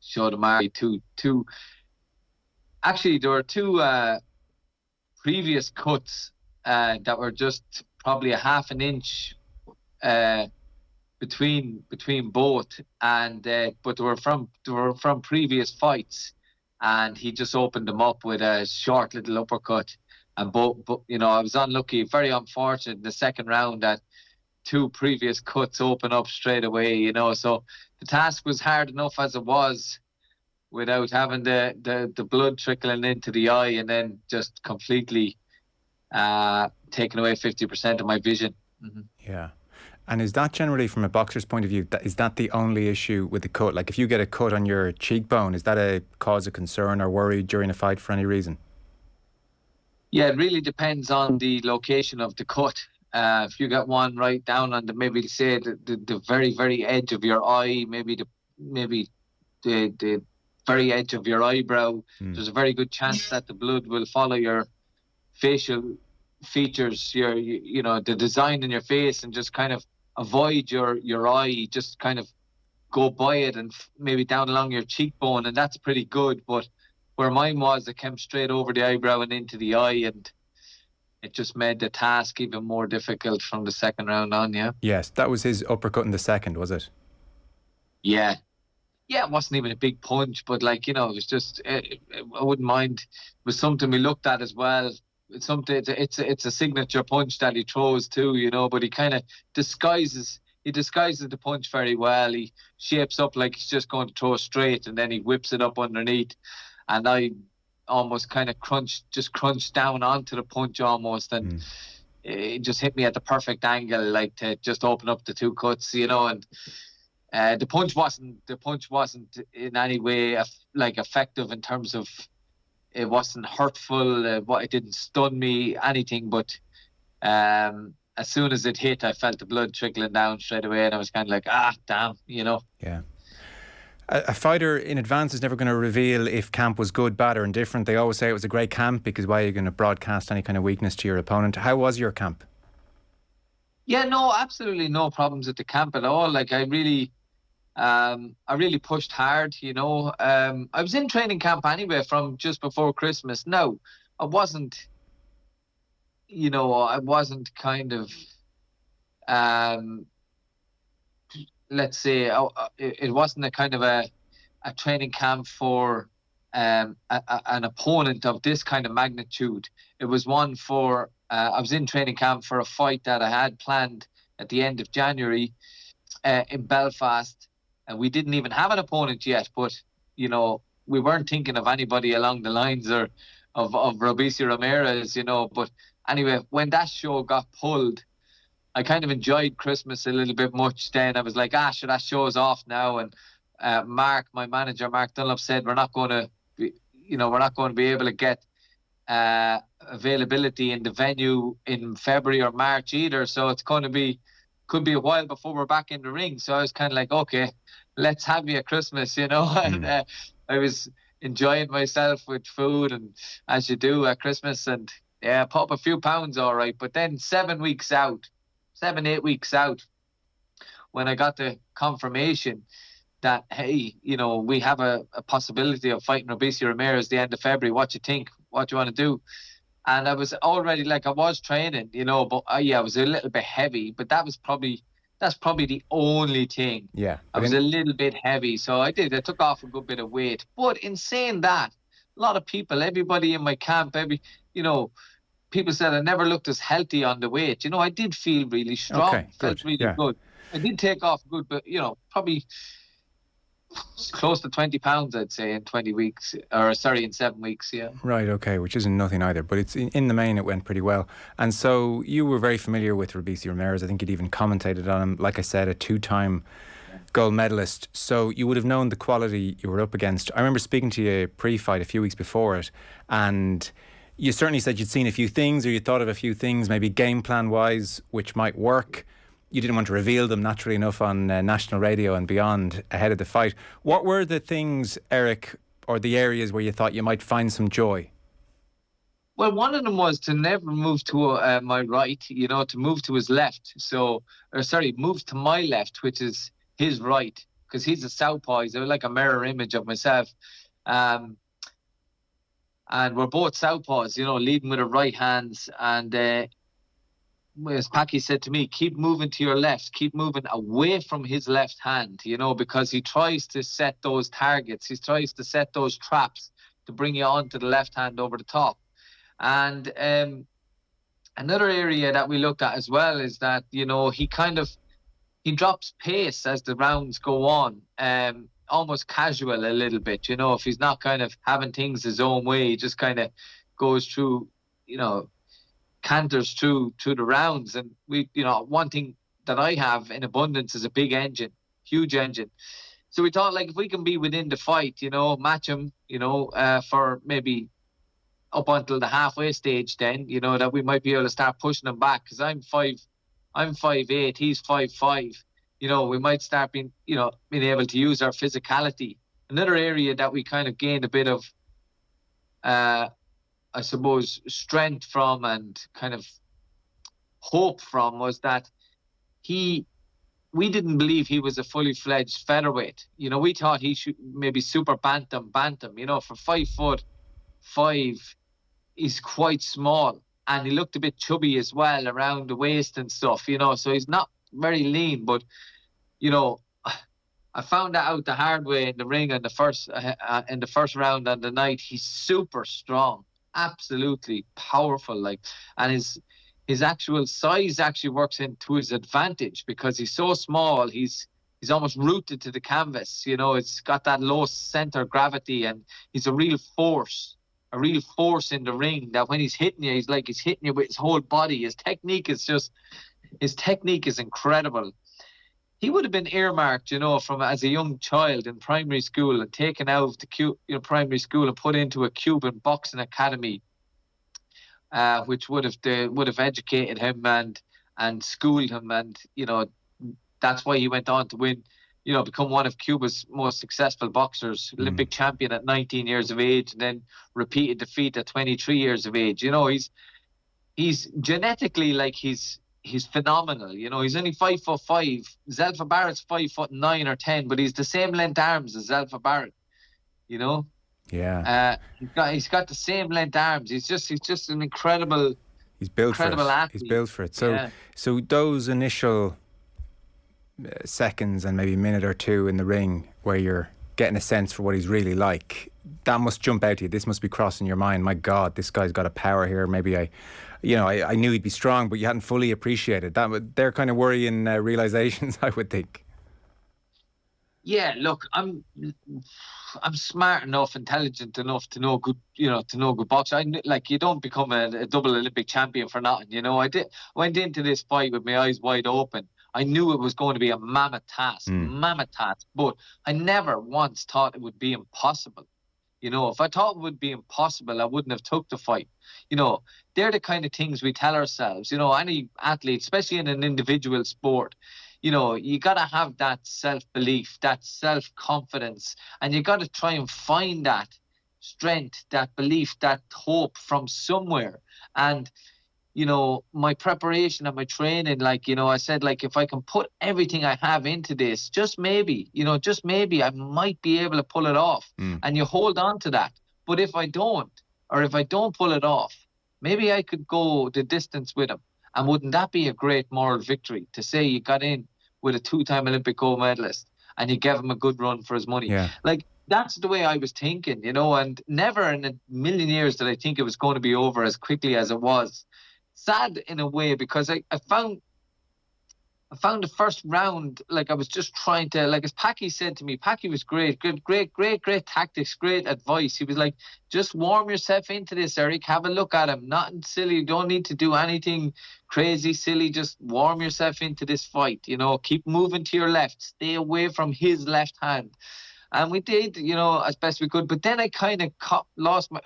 showed him two. Actually, there were two previous cuts that were just probably a half an inch between both, and but they were from previous fights, and he just opened them up with a short little uppercut, and both I was unlucky, very unfortunate in the second round that two previous cuts open up straight away, so the task was hard enough as it was without having the blood trickling into the eye and then just completely taking away 50% of my vision. Mm-hmm. Yeah. And is that generally, from a boxer's point of view, is that the only issue with the cut? Like, if you get a cut on your cheekbone, is that a cause of concern or worry during a fight for any reason? Yeah, it really depends on the location of the cut. If you get one right down on maybe say the very, very edge of your eye, maybe the very edge of your eyebrow, there's a very good chance that the blood will follow your facial features, the design in your face, and just kind of avoid your eye, just kind of go by it and maybe down along your cheekbone, and that's pretty good. But where mine was, it came straight over the eyebrow and into the eye, and it just made the task even more difficult from the second round on. Yes, that was his uppercut in the second, was it? Yeah, it wasn't even a big punch, but it was just I wouldn't mind. It was something we looked at as well. It's something. It's a signature punch that he throws too, but he kind of disguises the punch very well. He shapes up like he's just going to throw straight, and then he whips it up underneath, and I almost kind of crunched down onto the punch almost, and it just hit me at the perfect angle, like to just open up the two cuts, and the punch wasn't in any way effective in terms of, it wasn't hurtful, it didn't stun me, anything, but as soon as it hit, I felt the blood trickling down straight away, and I was kind of like, damn, Yeah. A fighter in advance is never going to reveal if camp was good, bad or indifferent. They always say it was a great camp, because why are you going to broadcast any kind of weakness to your opponent? How was your camp? Yeah, no, absolutely no problems at the camp at all. Like, I really pushed hard, I was in training camp anyway from just before Christmas. No, I wasn't kind of, let's say, it wasn't a kind of a training camp for an opponent of this kind of magnitude. It was one for, I was in training camp for a fight that I had planned at the end of January in Belfast. And we didn't even have an opponent yet, but, we weren't thinking of anybody along the lines of Robeisy Ramirez, But anyway, when that show got pulled, I kind of enjoyed Christmas a little bit much then. I was like, sure, that show's off now. And my manager, Mark Dunlop, said we're not going to be able to get availability in the venue in February or March either. So it's going to could be a while before we're back in the ring. So I was kind of like, okay, let's have you a Christmas, and I was enjoying myself with food, and as you do at Christmas, and put up a few pounds all right. But then 7 weeks out, 7-8 weeks out, when I got the confirmation that, hey, we have a possibility of fighting Robeisy Ramirez the end of February, what you think? What do you want to do? And I was already, I was training, but I was a little bit heavy, but that's probably the only thing. Yeah. I was a little bit heavy, so I took off a good bit of weight. But in saying that, a lot of people, everybody in my camp, people said I never looked as healthy on the weight. I did feel really strong, felt really good. I did take off good, but, probably close to 20 pounds, I'd say, in 7 weeks, yeah. Right, okay, which isn't nothing either, but it's in the main it went pretty well. And so you were very familiar with Robeisy Ramirez. I think you'd even commentated on him, like I said, a 2-time gold medalist. So you would have known the quality you were up against. I remember speaking to you pre-fight a few weeks before it, and you certainly said you'd seen a few things, or you thought of a few things, maybe game plan wise, which might work. You didn't want to reveal them, naturally enough, on national radio and beyond ahead of the fight. What were the things, Eric, or the areas where you thought you might find some joy? Well, one of them was to never move to my right, to move to his left. Move to my left, which is his right. because he's a southpaw. He's like a mirror image of myself. And we're both southpaws, leading with our right hands. And as Packy said to me, keep moving to your left, keep moving away from his left hand, because he tries to set those targets. He tries to set those traps to bring you onto the left hand over the top. And another area that we looked at as well is that, he drops pace as the rounds go on, almost casual a little bit, if he's not kind of having things his own way, he just kind of goes through, canters through the rounds. And we, one thing that I have in abundance is a big engine, huge engine. So we thought, like, if we can be within the fight, match him, for maybe up until the halfway stage, then, that we might be able to start pushing him back, because I'm 5'8", he's 5'5". We might start being able to use our physicality. Another area that we kind of gained a bit of, I suppose, strength from and kind of hope from was that we didn't believe he was a fully fledged featherweight. We thought he should maybe super bantam. For 5'5", he's quite small, and he looked a bit chubby as well around the waist and stuff. So he's not very lean, but I found that out the hard way in the ring in the first round on the night. He's super strong, absolutely powerful, and his actual size actually works into his advantage, because he's so small. He's almost rooted to the canvas. It's got that low center gravity, and he's a real force in the ring, that when he's hitting you, he's hitting you with his whole body. His technique is incredible. He would have been earmarked, from as a young child in primary school, and taken out of the primary school and put into a Cuban boxing academy, which would have educated him and schooled him, and that's why he went on to win, become one of Cuba's most successful boxers, Olympic champion at 19 years of age, and then repeated defeat at 23 years of age. He's genetically, he's phenomenal. He's only 5'5". Zelfa Barrett's 5'9" or 10, but he's the same length arms as Zelfa Barrett. Yeah. He's got the same length arms. He's just an incredible. He's built for it. Athlete. He's built for it. So those initial seconds and maybe a minute or two in the ring where you're getting a sense for what he's really like, that must jump out to you. This must be crossing your mind. My God, this guy's got a power here. Maybe I knew he'd be strong, but you hadn't fully appreciated that. They're kind of worrying realizations, I would think. Yeah, look, I'm smart enough, intelligent enough to know good boxing. You don't become a double Olympic champion for nothing. I went into this fight with my eyes wide open. I knew it was going to be a mammoth task, but I never once thought it would be impossible. If I thought it would be impossible, I wouldn't have took the fight. They're the kind of things we tell ourselves. Any athlete, especially in an individual sport, you got to have that self-belief, that self-confidence, and you got to try and find that strength, that belief, that hope from somewhere. And my preparation and my training, I said, if I can put everything I have into this, just maybe I might be able to pull it off. And you hold on to that. But if I don't pull it off, maybe I could go the distance with him. And wouldn't that be a great moral victory, to say you got in with a 2-time Olympic gold medalist and you gave him a good run for his money? Yeah. That's the way I was thinking, and never in a million years did I think it was going to be over as quickly as it was. Sad in a way, because I found the first round, I was just trying to, as Packy said to me, Packy was great tactics, great advice. He was like, just warm yourself into this, Eric, have a look at him, nothing silly, you don't need to do anything crazy, silly, just warm yourself into this fight, keep moving to your left, stay away from his left hand. And we did, as best we could, but then I kind of lost my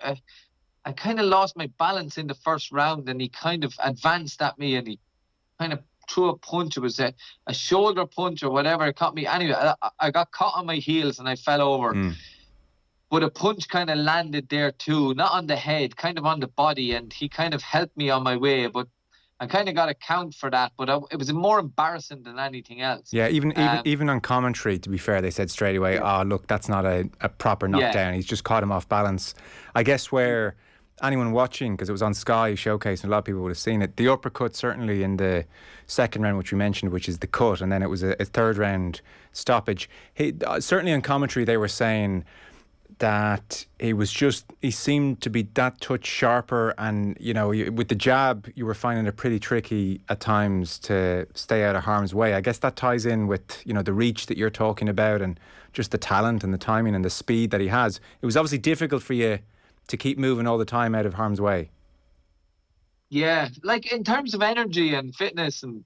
balance in the first round, and he kind of advanced at me, and he kind of threw a punch. It was a shoulder punch or whatever. It caught me. Anyway, I got caught on my heels and I fell over. But a punch kind of landed there too, not on the head, kind of on the body, and he kind of helped me on my way. But I kind of got to count for that, but it was more embarrassing than anything else. Yeah, even on commentary, to be fair, they said straight away, "Oh, look, that's not a proper knockdown. He's just caught him off balance." I guess where anyone watching, because it was on Sky Showcase, and a lot of people would have seen it, the uppercut certainly in the second round, which we mentioned, which is the cut, and then it was a third round stoppage. Certainly on commentary, they were saying that he seemed to be that touch sharper, and with the jab you were finding it pretty tricky at times to stay out of harm's way. I guess that ties in with the reach that you're talking about, and just the talent and the timing and the speed that he has. It was obviously difficult for you to keep moving all the time out of harm's way. Yeah, like in terms of energy and fitness and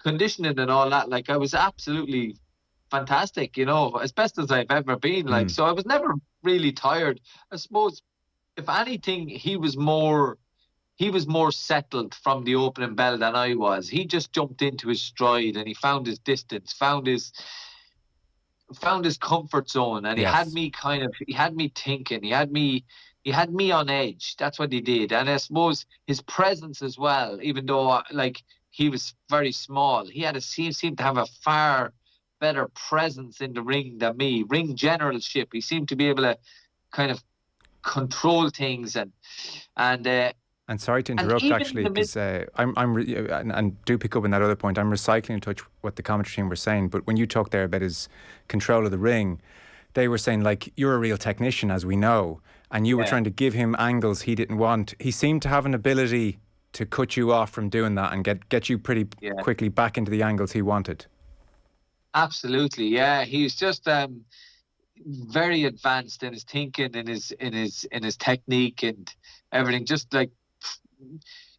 conditioning and all that, like I was absolutely fantastic, as best as I've ever been. Like, so I was never really tired. I suppose, if anything, he was more settled from the opening bell than I was. He just jumped into his stride and he found his distance, found his comfort zone, and he had me thinking. He had me on edge. That's what he did. And I suppose his presence as well, even though like he was very small, he seemed to have a far better presence in the ring than me. Ring generalship. He seemed to be able to kind of control things and sorry to interrupt, actually, because and do pick up on that other point. I'm recycling in touch what the commentary team were saying, but when you talked there about his control of the ring, they were saying, like, you're a real technician, as we know, and you were trying to give him angles he didn't want. He seemed to have an ability to cut you off from doing that and get you pretty quickly back into the angles he wanted. Absolutely, yeah. He's just very advanced in his thinking, in his technique and everything. Just like,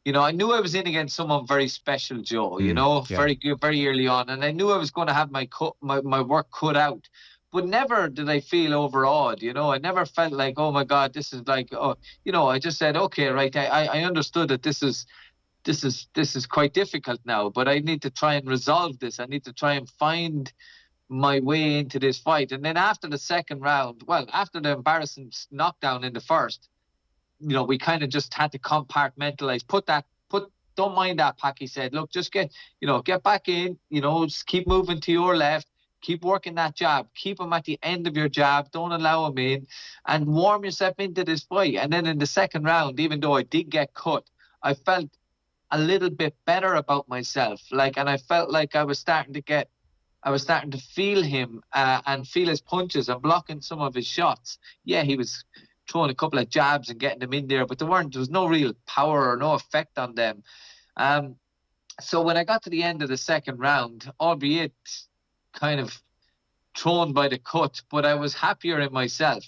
I knew I was in against someone very special, Joe. Very good, very early on, and I knew I was going to have my work cut out. But never did I feel overawed. I never felt like, oh my God, this is like, I just said, okay, right. I understood that this is quite difficult now, but I need to try and resolve this. I need to try and find my way into this fight. And then after the second round, after the embarrassing knockdown in the first, we kind of just had to compartmentalize. Don't mind that, Packy said. Look, just get back in. Just keep moving to your left. Keep working that jab. Keep him at the end of your jab. Don't allow him in, and warm yourself into this fight. And then in the second round, even though I did get cut, I felt a little bit better about myself. And I felt like I was starting to feel him and feel his punches and blocking some of his shots. Yeah, he was throwing a couple of jabs and getting them in there, but there was no real power or no effect on them. So when I got to the end of the second round, albeit kind of thrown by the cut, but I was happier in myself,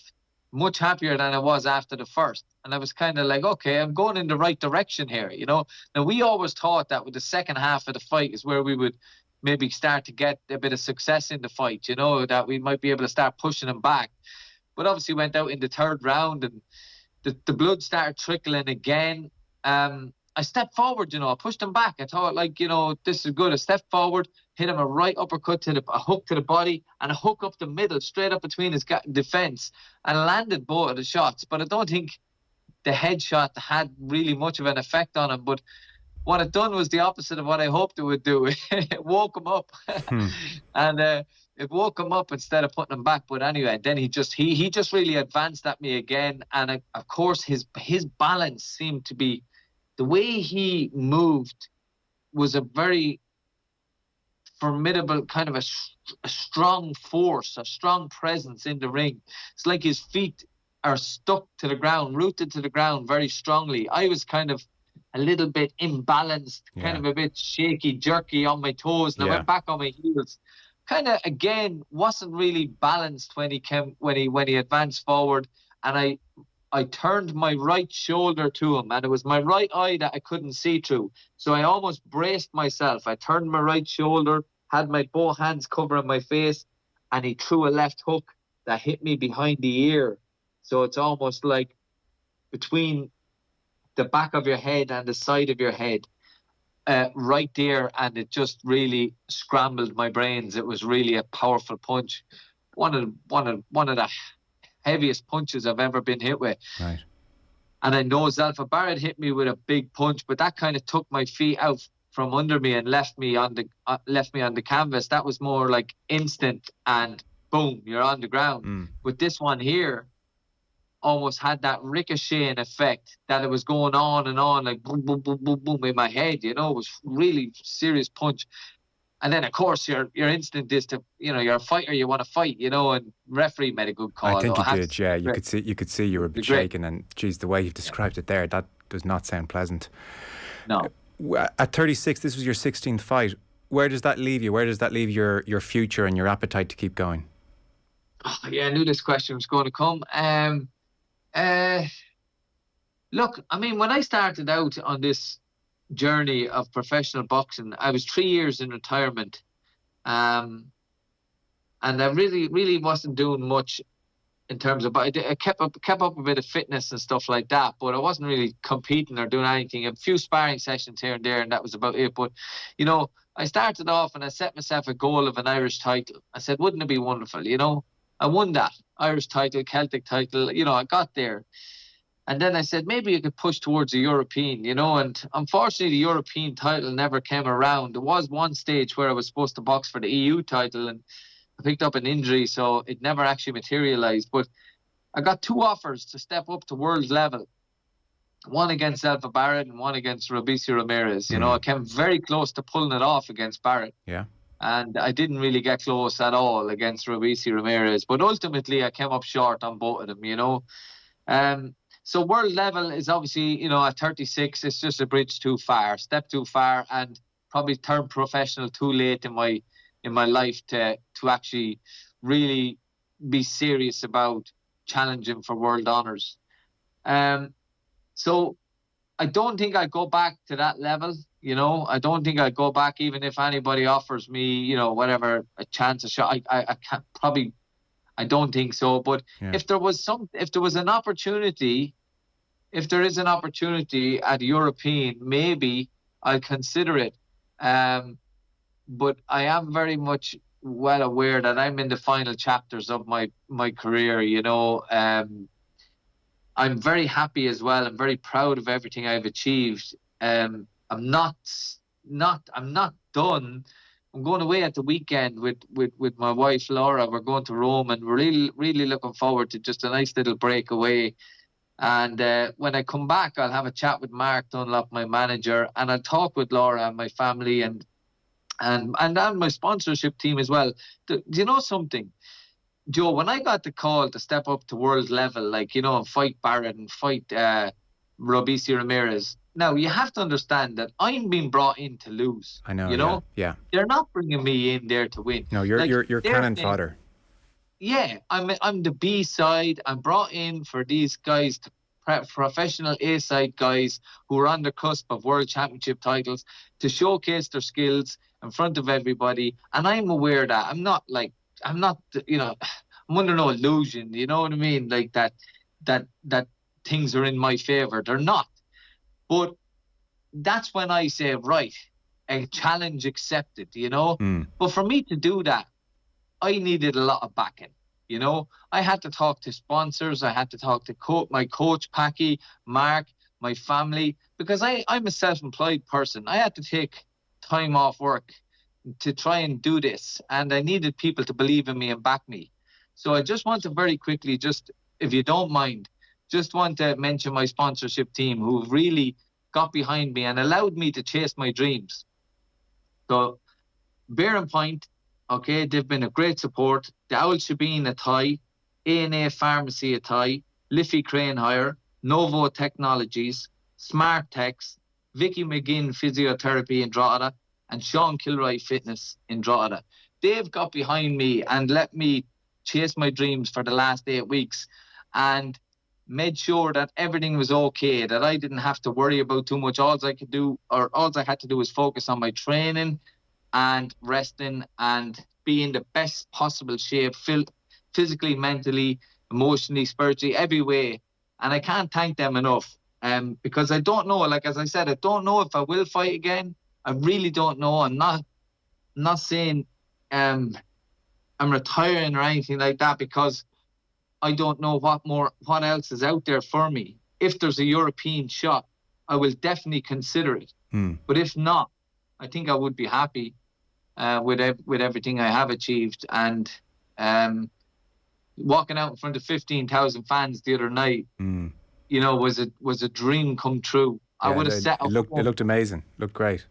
much happier than I was after the first. And I was kind of like, okay, I'm going in the right direction here, Now, we always thought that with the second half of the fight is where we would maybe start to get a bit of success in the fight, that we might be able to start pushing them back. But obviously went out in the third round and the blood started trickling again. I stepped forward, I pushed him back. I thought, this is good. I stepped forward, hit him a right uppercut a hook to the body and a hook up the middle, straight up between his defense, and landed both of the shots. But I don't think the headshot had really much of an effect on him. But what it done was the opposite of what I hoped it would do. It woke him up. And it woke him up instead of putting him back. But anyway, then he just really advanced at me again. And of course, his balance seemed to be, the way he moved was a very formidable, kind of a strong force, a strong presence in the ring. It's like his feet are stuck to the ground, rooted to the ground very strongly. I was kind of a little bit imbalanced, kind of a bit shaky, jerky on my toes, and I went back on my heels. Kind of, again, wasn't really balanced when he advanced forward, and I turned my right shoulder to him, and it was my right eye that I couldn't see through. So I almost braced myself. I turned my right shoulder, had my both hands covering my face, and he threw a left hook that hit me behind the ear. So it's almost like between the back of your head and the side of your head, right there, and it just really scrambled my brains. It was really a powerful punch. One of the heaviest punches I've ever been hit with. Right. And I know Zalfa Barrett hit me with a big punch, but that kind of took my feet out from under me and left me on the canvas. That was more like instant and boom, you're on the ground. With this one here, almost had that ricocheting effect that it was going on and on, like boom, boom, boom, boom, boom in my head. You know, it was really serious punch. And then, of course, your instinct is to, you know, you're a fighter, you want to fight, you know, and referee made a good call. I think he did, yeah. You could see you were a bit shaken, and geez, the way you've described it there, that does not sound pleasant. No. At 36, this was your 16th fight. Where does that leave you? Where does that leave your future and your appetite to keep going? Oh, yeah, I knew this question was going to come. Look, I mean, when I started out on this journey of professional boxing, I was 3 years in retirement, and I really wasn't doing much in terms of, but I kept up a bit of fitness and stuff like that, but I wasn't really competing or doing anything. A few sparring sessions here and there, and that was about it. But you know, I started off and I set myself a goal of an Irish title. I said, wouldn't it be wonderful? You know, I won that Irish title, Celtic title. You know, I got there. And then I said, maybe I could push towards a European, you know, and unfortunately the European title never came around. There was one stage where I was supposed to box for the EU title, and I picked up an injury, so it never actually materialized. But I got 2 offers to step up to world level, one against Zalfa Barrett and one against Robeisy Ramirez. You know, I came very close to pulling it off against Barrett. Yeah. And I didn't really get close at all against Robeisy Ramirez. But ultimately, I came up short on both of them, you know. So world level is obviously, you know, at 36, it's just a bridge too far, step too far, and probably turned professional too late in my life to actually really be serious about challenging for world honours. So I don't think I'd go back to that level, you know. I don't think I'd go back even if anybody offers me, you know, whatever, a chance, a shot. I can't probably. I don't think so. But if there is an opportunity at European, maybe I'll consider it. But I am very much well aware that I'm in the final chapters of my career. You know, I'm very happy as well. I'm very proud of everything I've achieved. I'm not done. I'm going away at the weekend with my wife Laura. We're going to Rome, and we're really looking forward to just a nice little breakaway. And when I come back, I'll have a chat with Mark Dunlop, my manager, and I'll talk with Laura and my family and my sponsorship team as well. Do you know something, Joe? When I got the call to step up to world level, like, you know, and fight Barrett and fight Robeisy Ramirez. Now, you have to understand that I'm being brought in to lose. I know, you know? Yeah. They're not bringing me in there to win. No, you're cannon fodder. Yeah, I'm the B side. I'm brought in for these guys, professional A side guys who are on the cusp of world championship titles, to showcase their skills in front of everybody. And I'm aware that I'm not, you know, I'm under no illusion. You know what I mean? Like that things are in my favor. They're not. But that's when I say, right, a challenge accepted, you know. But for me to do that, I needed a lot of backing, you know. I had to talk to sponsors. I had to talk to my coach, Packy, Mark, my family, because I'm a self-employed person. I had to take time off work to try and do this, and I needed people to believe in me and back me. So I just want to very quickly, just if you don't mind, just want to mention my sponsorship team who really got behind me and allowed me to chase my dreams. So Bear and Pint, okay, they've been a great support. The Owl Shebeen Athy, A&A Pharmacy Athy, Liffey Crane Hire, Novo Technologies, Smart Techs, Vicky McGinn Physiotherapy in Drogheda, and Sean Kilroy Fitness in Drogheda. They've got behind me and let me chase my dreams for the last 8 weeks, and made sure that everything was okay, that I didn't have to worry about too much. All I had to do was focus on my training and resting and be in the best possible shape, physically, mentally, emotionally, spiritually, every way. And I can't thank them enough. Because I don't know, like, as I said, I don't know if I will fight again. I really don't know. I'm not saying I'm retiring or anything like that, because I don't know what else is out there for me. if there's a European shot, I will definitely consider it. But if not, I think I would be happy with everything I have achieved. And walking out in front of 15,000 fans the other night, you know, was a dream come true. Yeah, I would have set up. It looked amazing. Looked great.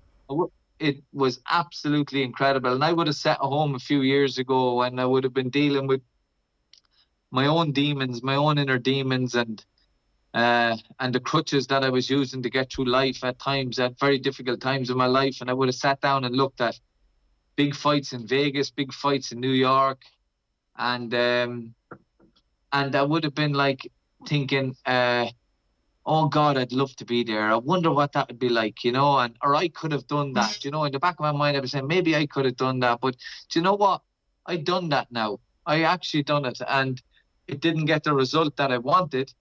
It was absolutely incredible. And I would have sat at home a few years ago when I would have been dealing with my own demons, my own inner demons, and the crutches that I was using to get through life at times, at very difficult times in my life. And I would have sat down and looked at big fights in Vegas, big fights in New York, and I would have been like thinking, oh God, I'd love to be there. I wonder what that would be like, you know, or I could have done that, you know. In the back of my mind, I was saying maybe I could have done that, but do you know what? I've done that now. I actually done it, and it didn't get the result that I wanted,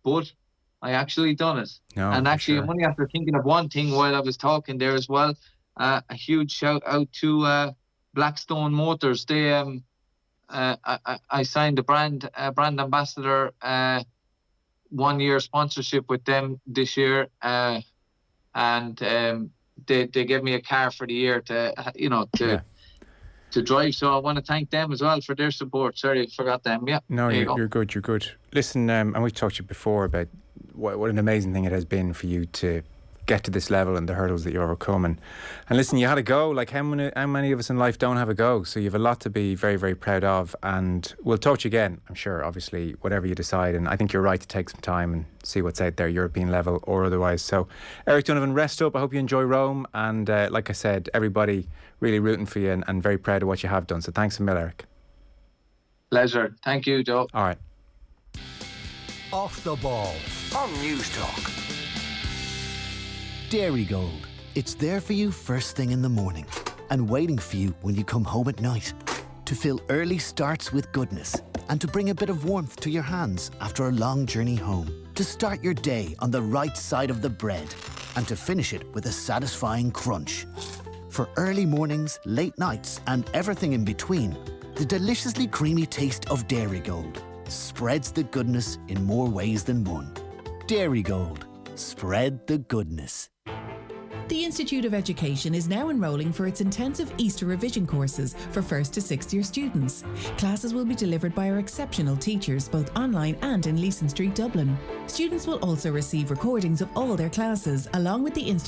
but I actually done it. No, and actually, sure. I'm only after thinking of one thing while I was talking there as well. A huge shout out to Blackstone Motors. They I signed a brand ambassador 1 year sponsorship with them this year, and they gave me a car for the year to drive. So I want to thank them as well for their support. Sorry, I forgot them. Yeah. No, you're good. You're good. Listen, and we've talked to you before about what an amazing thing it has been for you to get to this level and the hurdles that you overcome. And listen, you had a go. Like how many of us in life don't have a go? So you have a lot to be very, very proud of. And we'll talk to you again, I'm sure, obviously, whatever you decide. And I think you're right to take some time and see what's out there, European level or otherwise. So Eric Donovan, rest up. I hope you enjoy Rome. And like I said, everybody really rooting for you and very proud of what you have done. So thanks a mil, Eric. Pleasure. Thank you, Joe. All right. Off the ball on News Talk. Dairygold. It's there for you first thing in the morning and waiting for you when you come home at night. To fill early starts with goodness and to bring a bit of warmth to your hands after a long journey home. To start your day on the right side of the bread and to finish it with a satisfying crunch. For early mornings, late nights and everything in between, the deliciously creamy taste of Dairygold spreads the goodness in more ways than one. Dairygold. Spread the goodness. The Institute of Education is now enrolling for its intensive Easter revision courses for 1st to 6th year students. Classes will be delivered by our exceptional teachers, both online and in Leeson Street, Dublin. Students will also receive recordings of all their classes, along with the Institute